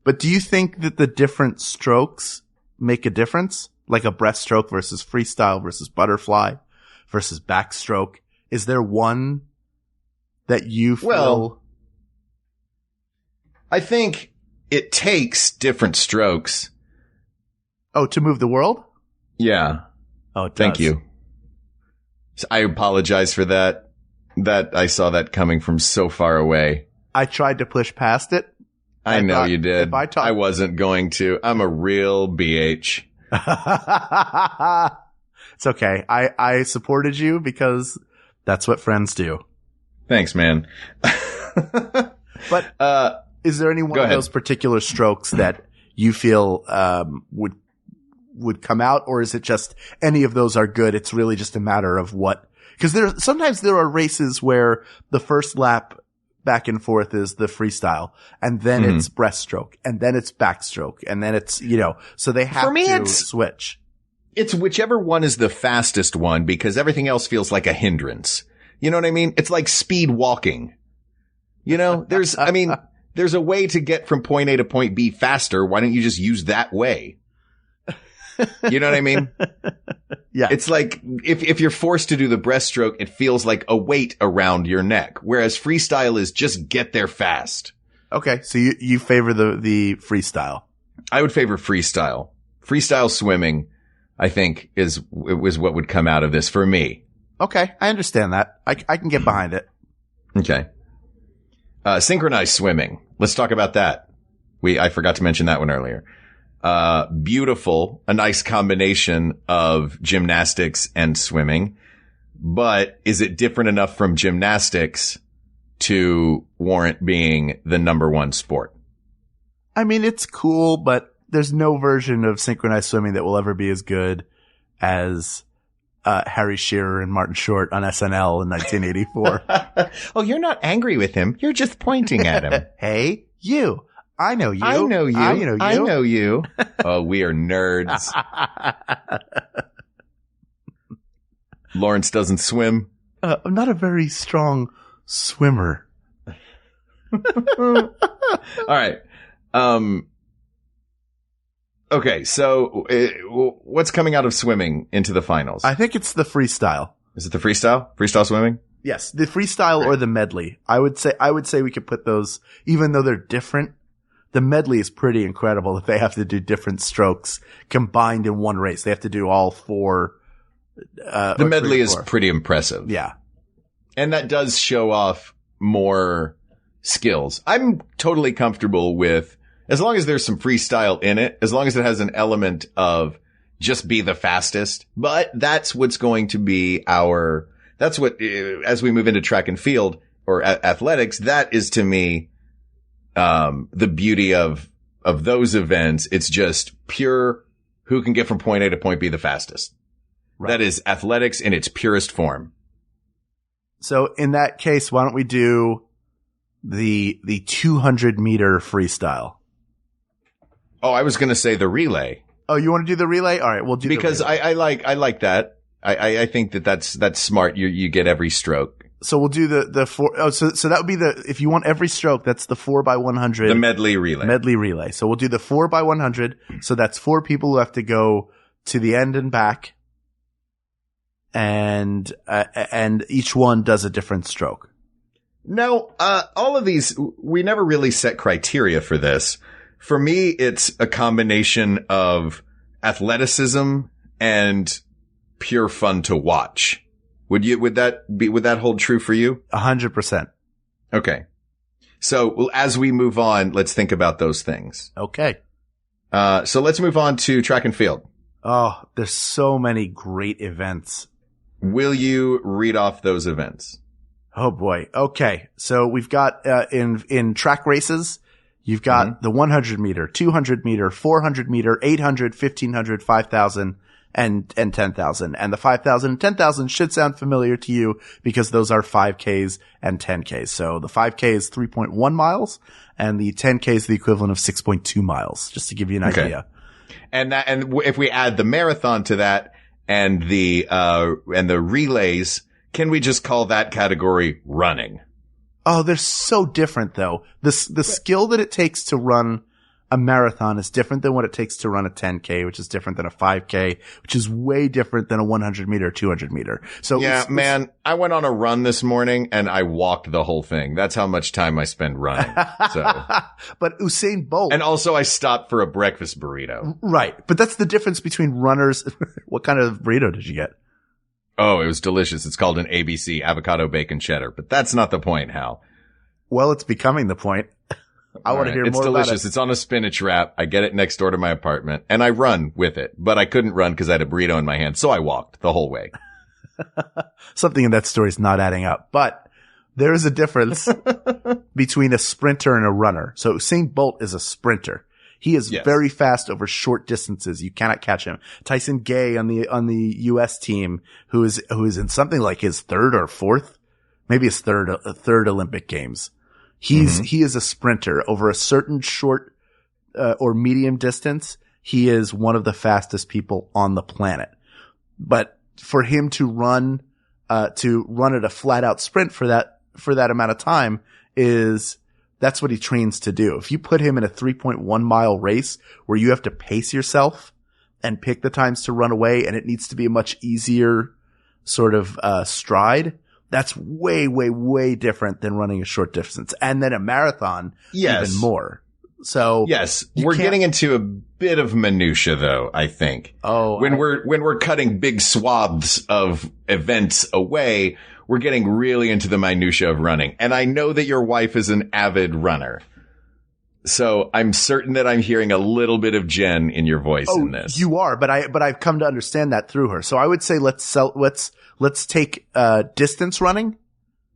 But do you think that the different strokes make a difference? Like a breaststroke versus freestyle versus butterfly versus backstroke? Is there one that you feel? Well, I think it takes different strokes. Oh, to move the world? Yeah. Oh, it does. Thank you. I apologize for that. I saw that coming from so far away. I tried to push past it. I know you did. If I wasn't going to. I'm a real BH. It's okay. I supported you because that's what friends do. Thanks, man. But is there any one of those particular strokes that you feel would come out, or is it just any of those are good? It's really just a matter of what, because sometimes there are races where the first lap back and forth is the freestyle, and then it's breaststroke, and then it's backstroke, and then it's, so they have to switch. It's whichever one is the fastest one, because everything else feels like a hindrance. You know what I mean? It's like speed walking. There's a way to get from point A to point B faster. Why don't you just use that way? You know what I mean? Yeah. It's like if you're forced to do the breaststroke, it feels like a weight around your neck, whereas freestyle is just get there fast. Okay. So you favor the freestyle. I would favor freestyle. Freestyle swimming, I think, is what would come out of this for me. Okay. I understand that. I can get behind it. Okay. Synchronized swimming. Let's talk about that. I forgot to mention that one earlier. Beautiful, a nice combination of gymnastics and swimming, but is it different enough from gymnastics to warrant being the number one sport? I mean, it's cool, but there's no version of synchronized swimming that will ever be as good as Harry Shearer and Martin Short on SNL in 1984. Oh, you're not angry with him. You're just pointing at him. Hey, you. I know you. I know you. I know you. I know you. Oh, we are nerds. Lawrence doesn't swim. I'm not a very strong swimmer. All right. Okay. So what's coming out of swimming into the finals? I think it's the freestyle. Is it the freestyle? Freestyle swimming? Yes. The freestyle or the medley. I would say we could put those, even though they're different. The medley is pretty incredible that they have to do different strokes combined in one race. They have to do all four. The medley is pretty impressive. Yeah. And that does show off more skills. I'm totally comfortable with, as long as there's some freestyle in it, as long as it has an element of just be the fastest. But that's what's going to be that's what, as we move into track and field or athletics, that is to me, the beauty of those events. It's just pure who can get from point A to point B the fastest. Right. That is athletics in its purest form. So in that case, why don't we do the 200 meter freestyle? Oh, I was going to say the relay. Oh, you want to do the relay? All right, we'll do because the relay. I like that. I think that's smart. You get every stroke. So we'll do the four. Oh, so that would be if you want every stroke, that's the 4x100. The medley relay. So we'll do the 4x100. So that's 4 people who have to go to the end and back. And each one does a different stroke. Now, all of these, we never really set criteria for this. For me, it's a combination of athleticism and pure fun to watch. Would that hold true for you? 100%. Okay. So as we move on, let's think about those things. Okay. So let's move on to track and field. Oh, there's so many great events. Will you read off those events? Oh boy. Okay. So we've got, in track races, you've got the 100 meter, 200 meter, 400 meter, 800, 1500, 5000, and 10,000. And the 5,000 and 10,000 should sound familiar to you because those are 5Ks and 10Ks. So the 5K is 3.1 miles and the 10K is the equivalent of 6.2 miles, just to give you an idea. And if we add the marathon to that and the relays, can we just call that category running? Oh, they're so different though. The skill that it takes to run a marathon is different than what it takes to run a 10K, which is different than a 5K, which is way different than a 100 meter, 200 meter. So yeah, man, I went on a run this morning and I walked the whole thing. That's how much time I spend running. So, but Usain Bolt. And also I stopped for a breakfast burrito. Right. But that's the difference between runners. What kind of burrito did you get? Oh, it was delicious. It's called an ABC, avocado, bacon, cheddar. But that's not the point, Hal. Well, it's becoming the point. I want to hear more about it. It's delicious. It's on a spinach wrap. I get it next door to my apartment and I run with it, but I couldn't run because I had a burrito in my hand. So I walked the whole way. Something in that story is not adding up, but there is a difference between a sprinter and a runner. So Usain Bolt is a sprinter. He is very fast over short distances. You cannot catch him. Tyson Gay on the US team, who is in something like his third or fourth, maybe his third Olympic games. He is a sprinter over a certain short, or medium distance. He is one of the fastest people on the planet. But for him to run at a flat out sprint for that amount of time that's what he trains to do. If you put him in a 3.1 mile race where you have to pace yourself and pick the times to run away, and it needs to be a much easier sort of, stride, that's way, way, way different than running a short distance. And then a marathon, even more. So yes, we're getting into a bit of minutia though, I think. Oh, when we're cutting big swaths of events away, we're getting really into the minutia of running. And I know that your wife is an avid runner. So I'm certain that I'm hearing a little bit of Jen in your voice in this. You are, but I've come to understand that through her. So I would say let's take distance running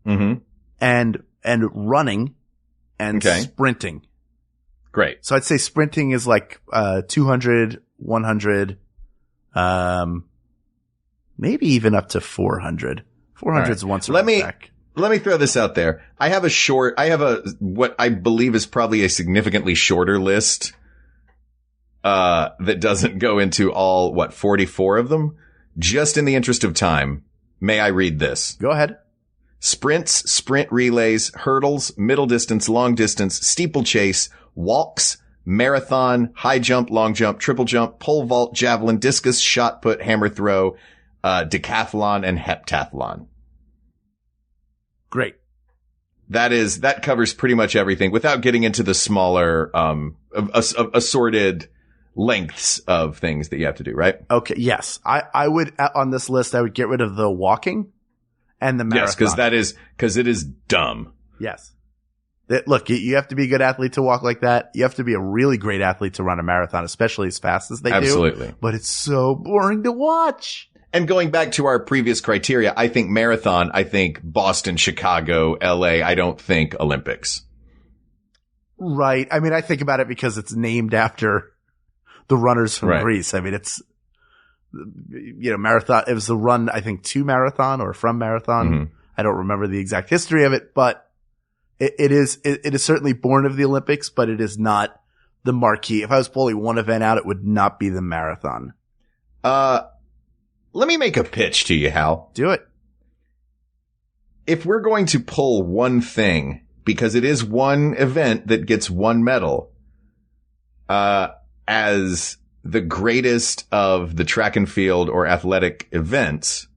and running and sprinting. Great. So I'd say sprinting is like 200, 100, maybe even up to 400. 400 is once around back. Let me throw this out there. I have what I believe is probably a significantly shorter list, that doesn't go into all, 44 of them? Just in the interest of time, may I read this? Go ahead. Sprints, sprint relays, hurdles, middle distance, long distance, steeplechase, walks, marathon, high jump, long jump, triple jump, pole vault, javelin, discus, shot put, hammer throw, decathlon, and heptathlon. Great. That covers pretty much everything without getting into the smaller, assorted lengths of things that you have to do, right? Okay. Yes. I would, on this list, I would get rid of the walking and the marathon. Yes, because it is dumb. Yes. Look, you have to be a good athlete to walk like that. You have to be a really great athlete to run a marathon, especially as fast as they do. Absolutely. But it's so boring to watch. And going back to our previous criteria, I think marathon, I think Boston, Chicago, LA, I don't think Olympics. Right. I mean, I think about it because it's named after the runners from Greece. I mean, it's, marathon. It was the run, I think, to marathon or from marathon. I don't remember the exact history of it, but it is certainly born of the Olympics, but it is not the marquee. If I was pulling one event out, it would not be the marathon. Let me make a pitch to you, Hal. Do it. If we're going to pull one thing, because it is one event that gets one medal, as the greatest of the track and field or athletic events,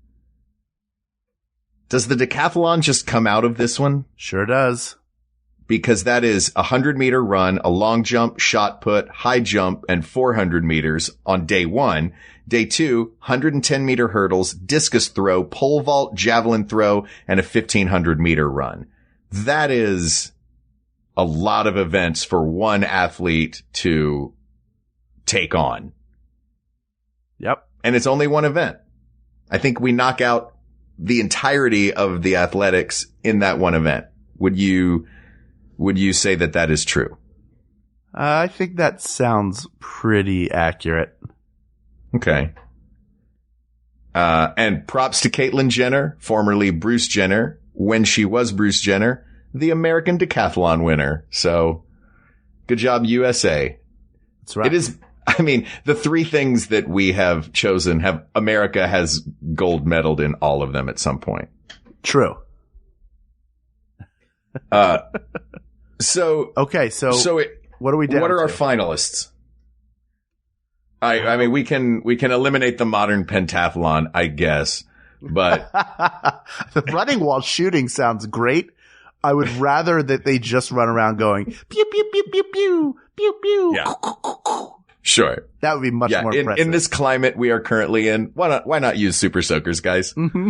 does the decathlon just come out of this one? Sure does. Because that is a 100-meter run, a long jump, shot put, high jump, and 400 meters on day one. Day two, 110-meter hurdles, discus throw, pole vault, javelin throw, and a 1,500-meter run. That is a lot of events for one athlete to take on. Yep. And it's only one event. I think we knock out the entirety of the athletics in that one event. Would you say that is true? I think that sounds pretty accurate. Okay. And props to Caitlyn Jenner, formerly Bruce Jenner, when she was Bruce Jenner, the American decathlon winner. So good job, USA. That's right. It is, I mean, the three things that we have chosen America has gold medaled in all of them at some point. True. So what are we down What are to? our finalists? I mean, we can eliminate the modern pentathlon, I guess, but the running while shooting sounds great. I would rather that they just run around going pew pew pew pew pew pew pew. Yeah. Sure. That would be much more impressive. In this climate we are currently in, why not use super soakers, guys? Mm-hmm.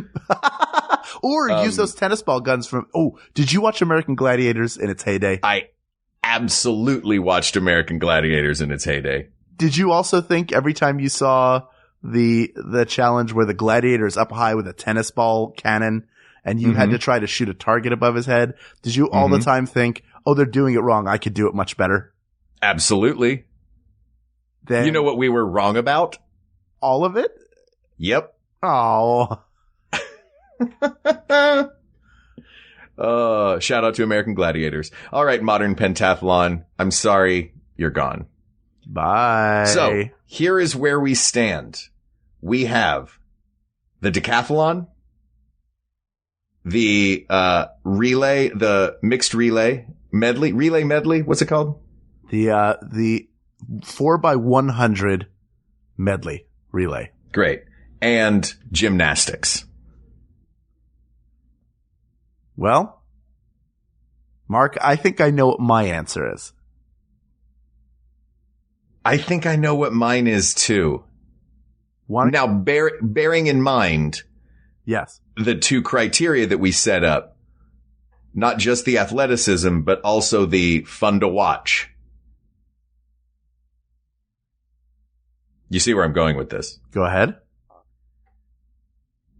Or use those tennis ball guns from, did you watch American Gladiators in its heyday? I absolutely watched American Gladiators in its heyday. Did you also think every time you saw the challenge where the gladiator is up high with a tennis ball cannon and you had to try to shoot a target above his head, did you all the time think, they're doing it wrong, I could do it much better? Absolutely. Then you know what we were wrong about? All of it? Yep. Oh. Shout out to American Gladiators. All right, modern pentathlon. I'm sorry, you're gone. Bye. So here is where we stand. We have the decathlon, the relay, the mixed relay medley. What's it called? The 4x100 medley relay. Great. And gymnastics. Well, Mark, I think I know what my answer is. I think I know what mine is too. Now, bearing in mind, yes, the two criteria that we set up, not just the athleticism, but also the fun to watch. You see where I'm going with this? Go ahead.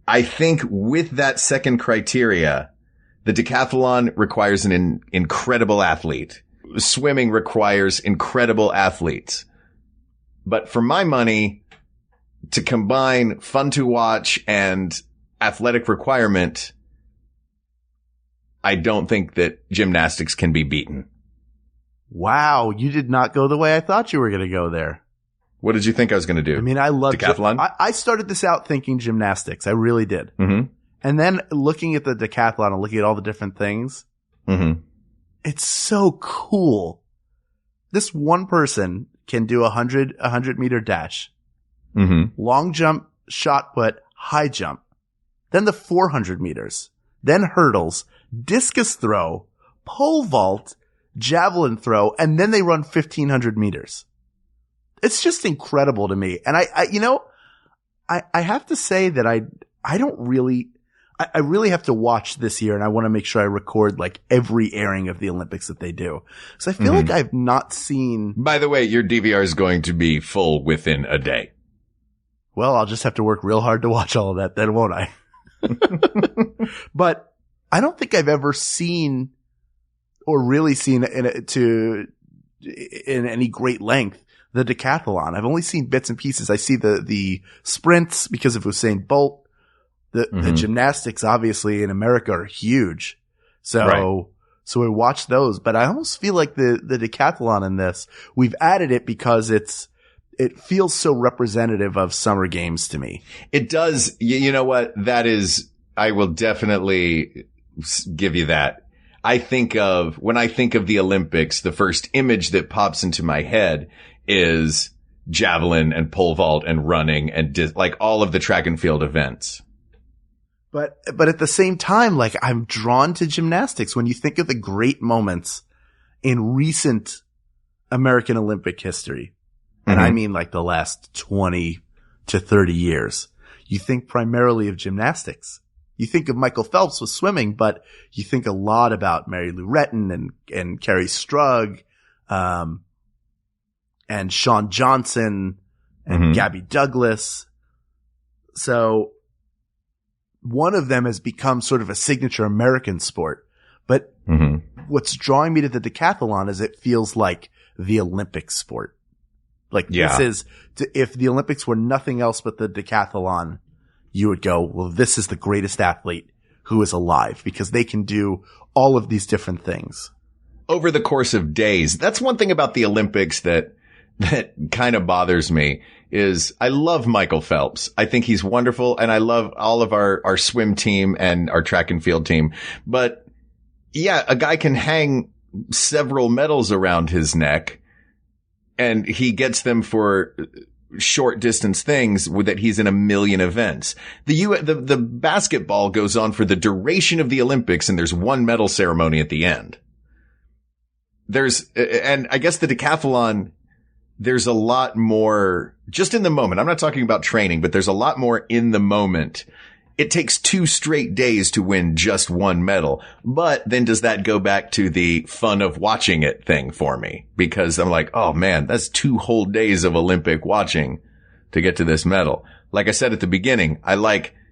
I think with that second criteria, the decathlon requires an incredible athlete. Swimming requires incredible athletes. But for my money, to combine fun to watch and athletic requirement, I don't think that gymnastics can be beaten. Wow, you did not go the way I thought you were going to go there. What did you think I was going to do? I mean, I love decathlon. I started this out thinking gymnastics. I really did. Mm-hmm. And then looking at the decathlon and looking at all the different things, it's so cool. This one person can do a 100 meter dash, long jump, shot put, high jump, then the 400 meters, then hurdles, discus throw, pole vault, javelin throw, and then they run 1500 meters. It's just incredible to me. And I have to say that I really have to watch this year, and I want to make sure I record like every airing of the Olympics that they do. So I feel like I've not seen. By the way, your DVR is going to be full within a day. Well, I'll just have to work real hard to watch all of that then, won't I? But I don't think I've ever seen or really seen in any great length the decathlon. I've only seen bits and pieces. I see the sprints because of Usain Bolt. The gymnastics obviously in America are huge. So we watch those, but I almost feel like the decathlon in this, we've added it because it feels so representative of summer games to me. It does. You know what? I will definitely give you that. When I think of the Olympics, the first image that pops into my head is javelin and pole vault and running and like all of the track and field events. But at the same time, like I'm drawn to gymnastics when you think of the great moments in recent American Olympic history. And I mean like the last 20 to 30 years. You think primarily of gymnastics. You think of Michael Phelps with swimming, but you think a lot about Mary Lou Retton and Carrie Strug, and Shawn Johnson and Gabby Douglas. So one of them has become sort of a signature American sport, but what's drawing me to the decathlon is it feels like the Olympic sport. Like this is, if the Olympics were nothing else but the decathlon, you would go, well, this is the greatest athlete who is alive because they can do all of these different things over the course of days. That's one thing about the Olympics that kind of bothers me is I love Michael Phelps. I think he's wonderful. And I love all of our swim team and our track and field team. But yeah, a guy can hang several medals around his neck and he gets them for short distance things that he's in a million events. The basketball goes on for the duration of the Olympics and there's one medal ceremony at the end. And I guess the decathlon, there's a lot more just in the moment. I'm not talking about training, but there's a lot more in the moment. It takes 2 straight days to win just one medal. But then does that go back to the fun of watching it thing for me? Because I'm like, oh man, that's 2 whole days of Olympic watching to get to this medal. Like I said at the beginning,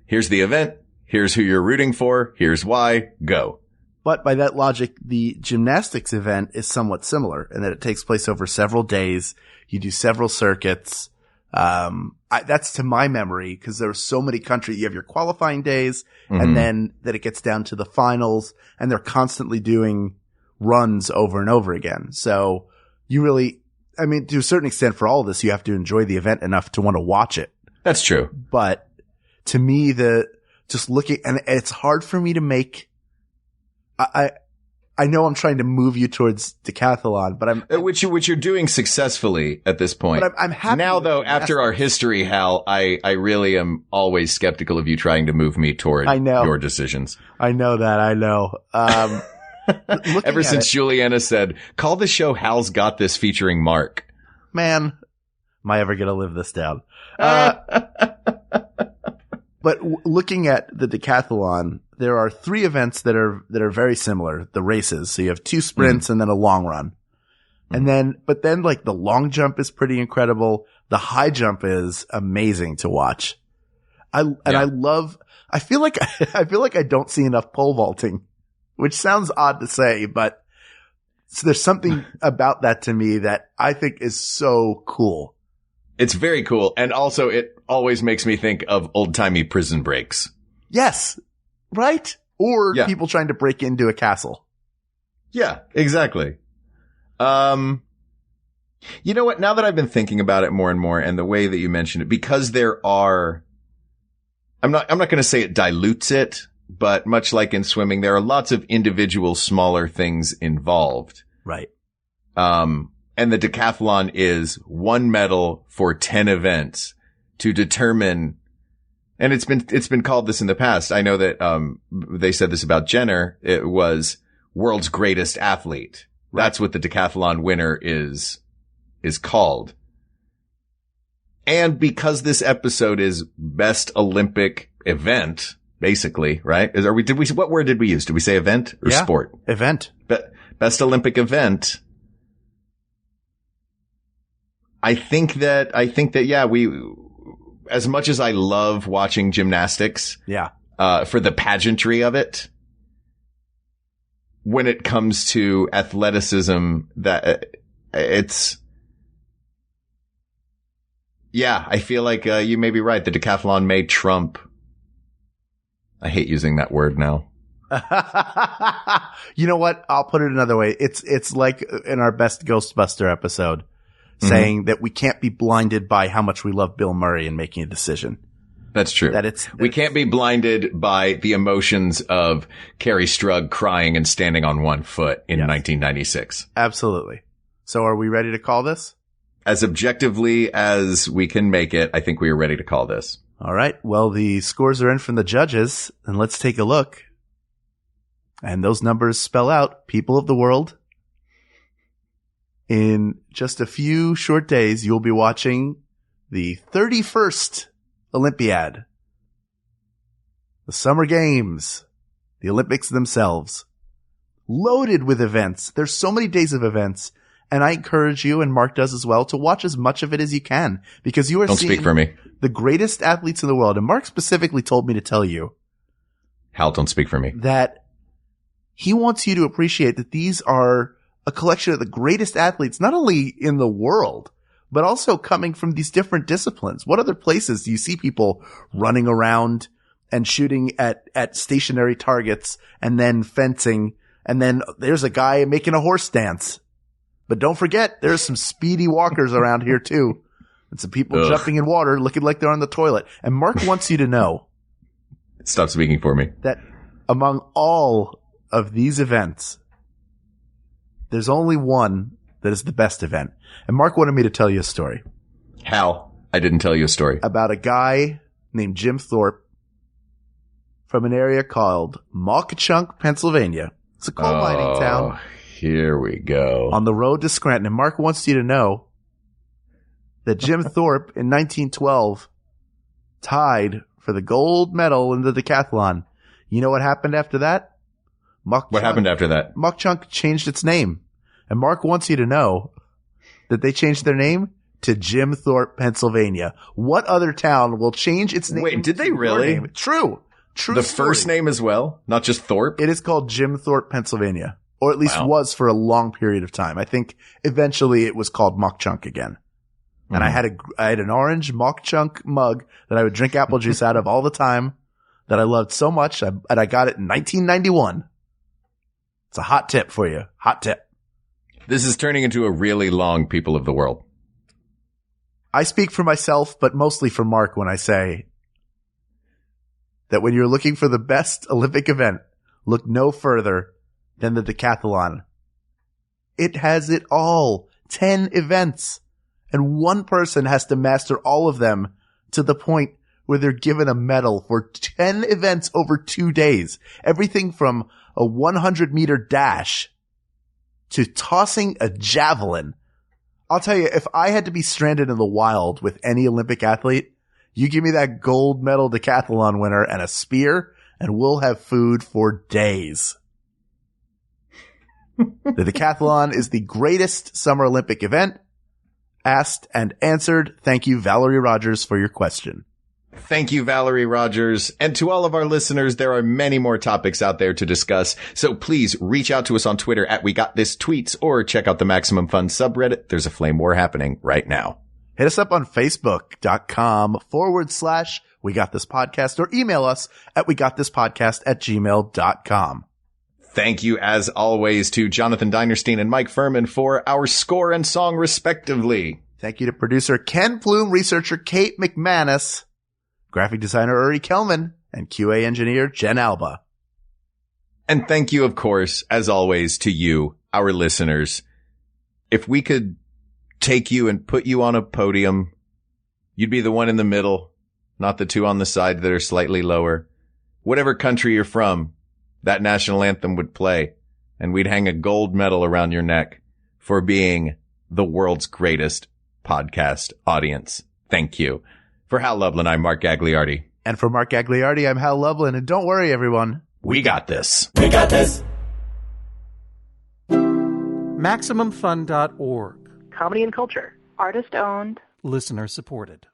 here's the event. Here's who you're rooting for. Here's why. Go. But by that logic, the gymnastics event is somewhat similar in that it takes place over several days. You do several circuits. That's to my memory because there are so many countries. You have your qualifying days and then that it gets down to the finals and they're constantly doing runs over and over again. So you really, I mean, to a certain extent for all of this, you have to enjoy the event enough to want to watch it. That's true. But to me, just looking, and it's hard for me to make, I know I'm trying to move you towards decathlon, but which you're doing successfully at this point. But I'm happy now, though. After our history, Hal, I really am always skeptical of you trying to move me toward your decisions. I know that. I know. Ever since Juliana said, "Call the show Hal's Got This" featuring Mark. Man, am I ever gonna live this down? But looking at the decathlon, there are 3 events that are very similar. The races. So you have 2 sprints and then a long run. And but then like the long jump is pretty incredible. The high jump is amazing to watch. I feel like I don't see enough pole vaulting, which sounds odd to say, but there's something about that to me that I think is so cool. It's very cool. And also it always makes me think of old-timey prison breaks. Yes. Right? Or people trying to break into a castle. Yeah, exactly. You know what? Now that I've been thinking about it more and more and the way that you mentioned it, because there are, I'm not going to say it dilutes it, but much like in swimming, there are lots of individual smaller things involved. Right. And the decathlon is 1 medal for 10 events to determine, and it's been called this in the past. I know that, they said this about Jenner. It was world's greatest athlete. Right. That's what the decathlon winner is called. And because this episode is best Olympic event, basically, right? What word did we use? Did we say event or sport? Event. Best Olympic event. I think that, as much as I love watching gymnastics. Yeah. For the pageantry of it, when it comes to athleticism, I feel like, you may be right. The decathlon may trump. I hate using that word now. You know what? I'll put it another way. It's like in our best Ghostbuster episode saying that we can't be blinded by how much we love Bill Murray in making a decision. That's true. We can't be blinded by the emotions of Carrie Strug crying and standing on one foot in 1996. Absolutely. So are we ready to call this? As objectively as we can make it, I think we are ready to call this. All right. Well, the scores are in from the judges, and let's take a look. And those numbers spell out people of the world. In just a few short days, you'll be watching the 31st Olympiad, the Summer Games, the Olympics themselves, loaded with events. There's so many days of events, and I encourage you, and Mark does as well, to watch as much of it as you can, because you are seeing speak for me. The greatest athletes in the world. And Mark specifically told me to tell you, Hal, don't speak for me, that he wants you to appreciate that these are a collection of the greatest athletes, not only in the world, but also coming from these different disciplines. What other places do you see people running around and shooting at stationary targets and then fencing? And then there's a guy making a horse dance. But don't forget, there's some speedy walkers around here too. And some people jumping in water looking like they're on the toilet. And Mark wants you to know. Stop speaking for me. That among all of these events, there's only one that is the best event. And Mark wanted me to tell you a story. Hal, I didn't tell you a story. About a guy named Jim Thorpe from an area called Mauchachunk, Pennsylvania. It's a coal mining town. Here we go. On the road to Scranton. And Mark wants you to know that Jim Thorpe in 1912 tied for the gold medal in the decathlon. You know what happened after that? What happened after that? Mauchachunk changed its name. And Mark wants you to know that they changed their name to Jim Thorpe, Pennsylvania. What other town will change its name? Wait, did they really? True. The first name as well? Not just Thorpe? It is called Jim Thorpe, Pennsylvania. Or at least was for a long period of time. I think eventually it was called Mauchachunk again. And I had an orange Mauchachunk mug that I would drink apple juice out of all the time that I loved so much. And I got it in 1991. It's a hot tip for you. Hot tip. This is turning into a really long People of the World. I speak for myself, but mostly for Mark when I say that when you're looking for the best Olympic event, look no further than the decathlon. It has it all. 10 events. And one person has to master all of them to the point where they're given a medal for 10 events over 2 days. Everything from a 100-meter dash to tossing a javelin. I'll tell you, if I had to be stranded in the wild with any Olympic athlete, you give me that gold medal decathlon winner and a spear, and we'll have food for days. The decathlon is the greatest summer Olympic event. Asked and answered. Thank you, Valerie Rogers, for your question. Thank you, Valerie Rogers. And to all of our listeners, there are many more topics out there to discuss. So please reach out to us on Twitter at We Got This Tweets or check out the Maximum Fun subreddit. There's a flame war happening right now. Hit us up on Facebook.com/We Got This Podcast or email us at WeGotThisPodcast@gmail.com. Thank you, as always, to Jonathan Dinerstein and Mike Furman for our score and song, respectively. Thank you to producer Ken Plume, researcher Kate McManus, graphic designer Uri Kelman, and QA engineer Jen Alba. And thank you, of course, as always, to you, our listeners. If we could take you and put you on a podium, you'd be the one in the middle, not the two on the side that are slightly lower. Whatever country you're from, that national anthem would play, and we'd hang a gold medal around your neck for being the world's greatest podcast audience. Thank you. For Hal Lublin, I'm Mark Gagliardi. And for Mark Gagliardi, I'm Hal Lublin. And don't worry, everyone. We got this. We got this. MaximumFun.org. Comedy and culture. Artist owned. Listener supported.